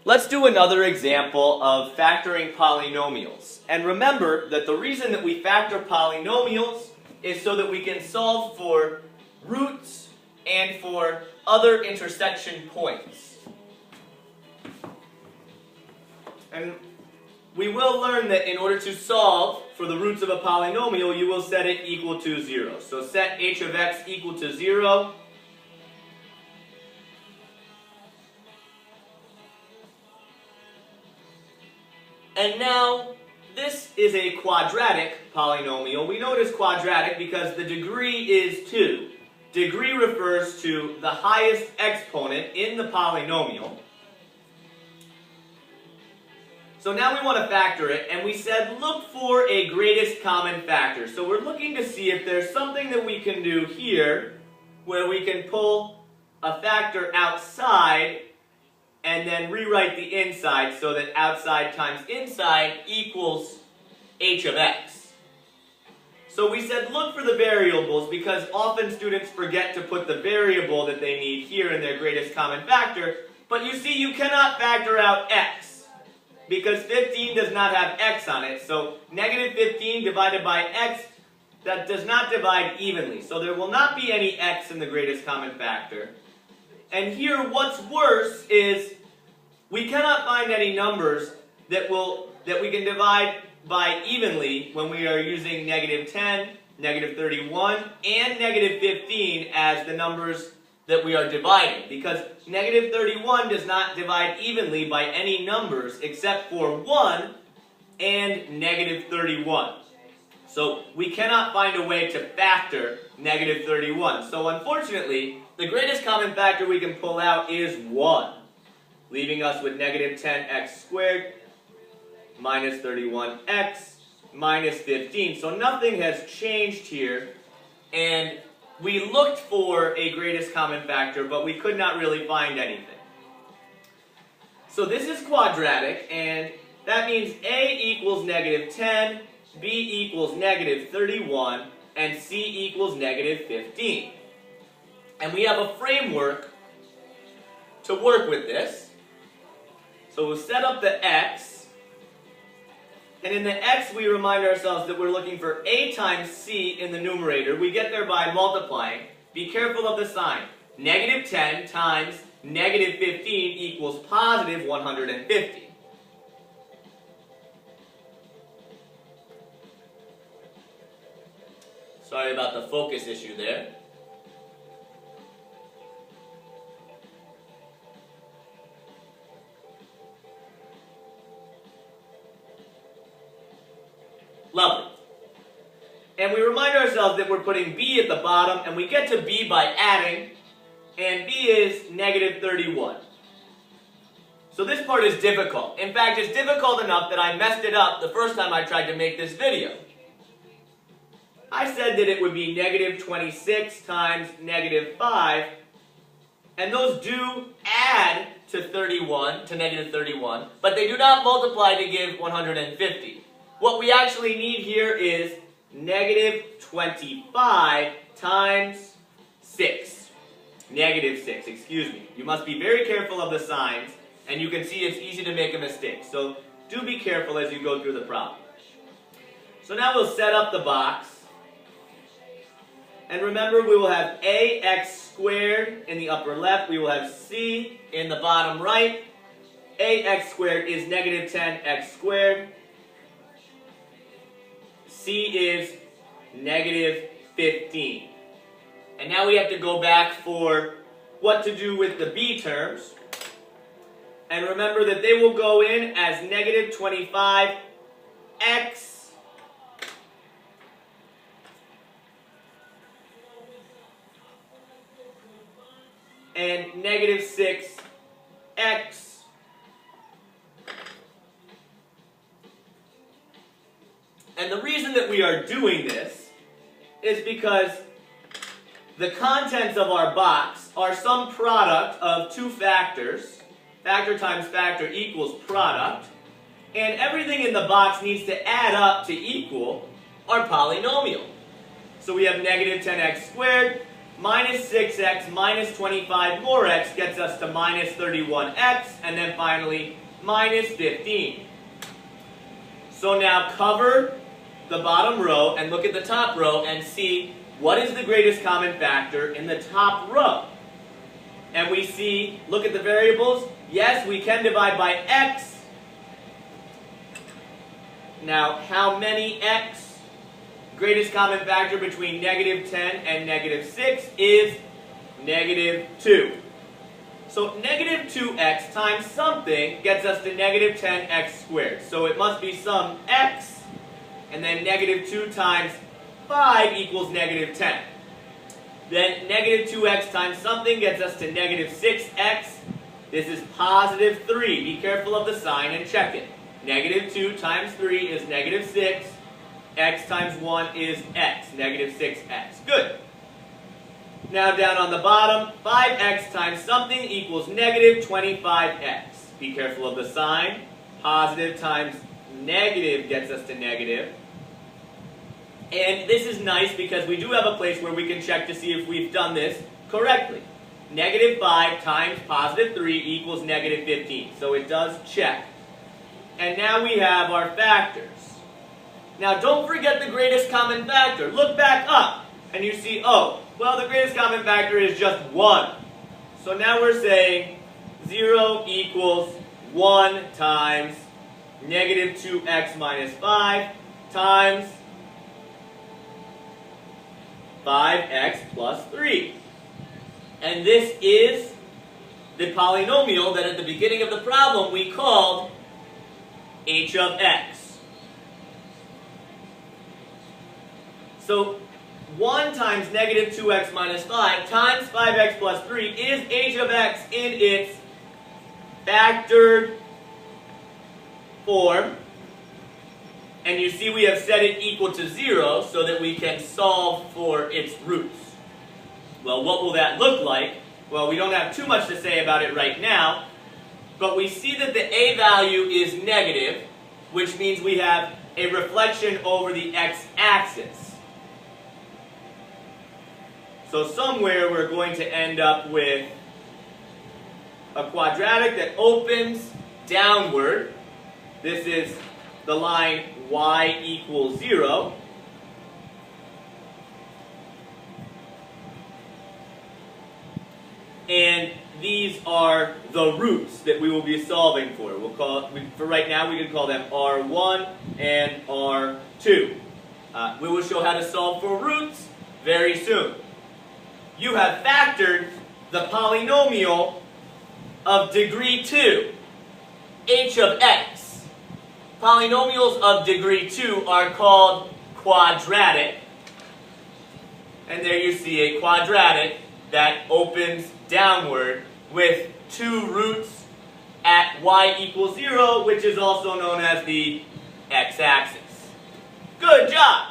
Let's do another example of factoring polynomials. And remember that the reason that we factor polynomials is so that we can solve for roots and for other intersection points. And we will learn that in order to solve for the roots of a polynomial, you will set it equal to 0. So set h of x equal to 0. And now, this is a quadratic polynomial. We know it is quadratic because the degree is 2. Degree refers to the highest exponent in the polynomial. So now we want to factor it, and we said look for a greatest common factor. So we're looking to see if there's something that we can do here where we can pull a factor outside and then rewrite the inside so that outside times inside equals h of x. So we said look for the variables because often students forget to put the variable that they need here in their greatest common factor. But you see, you cannot factor out x because 15 does not have x on it. So negative 15 divided by x, that does not divide evenly. So there will not be any x in the greatest common factor. And here, what's worse is we cannot find any numbers that we can divide by evenly when we are using negative 10, negative 31, and negative 15 as the numbers that we are dividing. Because negative 31 does not divide evenly by any numbers except for 1 and negative 31. So we cannot find a way to factor negative 31. So unfortunately, the greatest common factor we can pull out is 1, leaving us with negative 10x squared minus 31x minus 15. So nothing has changed here, and we looked for a greatest common factor, but we could not really find anything. So this is quadratic, and that means a equals negative 10, b equals negative 31, and c equals negative 15. And we have a framework to work with this. So we'll set up the x, and in the x we remind ourselves that we're looking for a times c in the numerator. We get there by multiplying. Be careful of the sign. Negative 10 times negative 15 equals positive 150. Sorry about the focus issue there. Lovely. And we remind ourselves that we're putting b at the bottom, and we get to b by adding, and b is negative 31. So this part is difficult. In fact, it's difficult enough that I messed it up the first time I tried to make this video. I said that it would be negative 26 times negative 5, and those do add to 31, to negative 31, but they do not multiply to give 150. What we actually need here is negative 25 times 6. Negative 6, excuse me. You must be very careful of the signs, and you can see it's easy to make a mistake. So do be careful as you go through the problem. So now we'll set up the box. And remember, we will have ax squared in the upper left. We will have c in the bottom right. Ax squared is negative 10x squared. C is negative 15. And now we have to go back for what to do with the b terms. And remember that they will go in as negative 25x and negative 6x. And the reason that we are doing this is because the contents of our box are some product of two factors. Factor times factor equals product. And everything in the box needs to add up to equal our polynomial. So we have negative 10x squared minus 6x minus 25 more x gets us to minus 31x, and then finally minus 15. So now cover the bottom row and look at the top row and see what is the greatest common factor in the top row. And we see, look at the variables, yes, we can divide by x. Now, how many x? Greatest common factor between negative 10 and negative 6 is negative 2. So negative 2x times something gets us to negative 10x squared. So it must be some x, and then negative 2 times 5 equals negative 10. Then negative 2x times something gets us to negative 6x. This is positive 3. Be careful of the sign and check it. Negative 2 times 3 is negative 6. X times 1 is x, negative 6x. Good. Now down on the bottom, 5x times something equals negative 25x. Be careful of the sign. Positive times negative gets us to negative. And this is nice because we do have a place where we can check to see if we've done this correctly. Negative 5 times positive 3 equals negative 15. So it does check. And now we have our factors. Now don't forget the greatest common factor. Look back up and you see, oh, well, the greatest common factor is just 1. So now we're saying 0 equals 1 times negative 2x minus 5 times 5x plus 3. And this is the polynomial that at the beginning of the problem we called h of x. So 1 times negative 2x minus 5 times 5x plus 3 is h of x in its factored form. And you see we have set it equal to 0 so that we can solve for its roots. Well, what will that look like? Well, we don't have too much to say about it right now, but we see that the a value is negative, which means we have a reflection over the x-axis. So somewhere we're going to end up with a quadratic that opens downward. This is the line y equals 0. And these are the roots that we will be solving for. We'll call for right now we can call them R1 and R2. We will show how to solve for roots very soon. You have factored the polynomial of degree 2, h of x. Polynomials of degree 2 are called quadratic. And there you see a quadratic that opens downward with 2 roots at y equals 0, which is also known as the x-axis. Good job!